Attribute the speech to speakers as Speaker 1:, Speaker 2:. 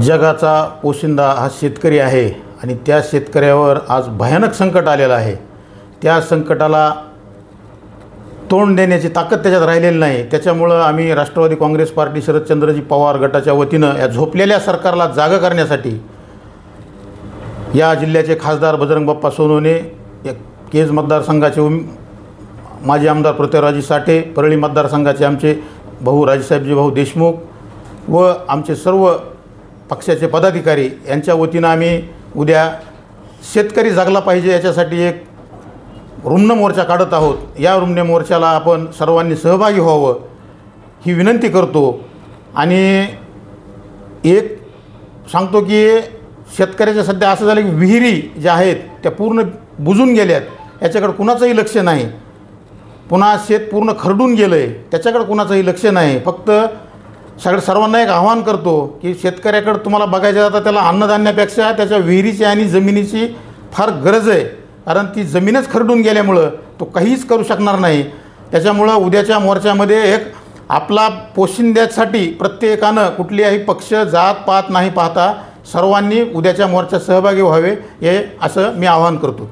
Speaker 1: जगाचा पोशिंदा हा शेतकरी आहे आणि त्या शेतकऱ्यावर आज भयानक संकट आलेलं आहे। त्या संकटाला तोंड देण्याची ताकद त्याच्यात राहिलेली नाही। त्याच्यामुळे आम्ही राष्ट्रवादी काँग्रेस पार्टी शरदचंद्रजी पवार गटाच्या वतीनं या झोपलेल्या सरकारला जागा करण्यासाठी या जिल्ह्याचे खासदार बजरंग बाप्पा सोनवणे, केज मतदारसंघाचे माजी आमदार पृथ्वीराज साठे, परळी मतदारसंघाचे आमचे भाऊ राजेसाहेबजी भाऊ देशमुख व आमचे सर्व पक्षाचे पदाधिकारी यांच्या वतीनं आम्ही उद्या शेतकरी जागला पाहिजे याच्यासाठी एक रुग्ण मोर्चा काढत आहोत। या रुग्ण मोर्चाला आपण सर्वांनी सहभागी व्हावं ही विनंती करतो। आणि एक सांगतो की शेतकऱ्याच्या सध्या असं झालं की विहिरी ज्या आहेत त्या पूर्ण बुजून गेल्यात, याच्याकडे कुणाचंही लक्ष नाही। पुन्हा शेत पूर्ण खरडून गेलं आहे, त्याच्याकडे कुणाचंही लक्ष नाही। फक्त सर्वांना एक आव्हान करतो की शेतकऱ्याकडे तुम्हाला बघायचं जातं त्याला अन्नधान्यापेक्षा त्याच्या विहिरीची आणि जमिनीची फार गरज आहे, कारण ती जमीनच खरडून गेल्यामुळं तो काहीच करू शकणार नाही। त्याच्यामुळं उद्याच्या मोर्चामध्ये एक आपला पोशिंद्यासाठी प्रत्येकानं कुठल्याही पक्ष जात पात नाही पाहता सर्वांनी उद्याच्या मोर्चात सहभागी व्हावे हे असं मी आवाहन करतो।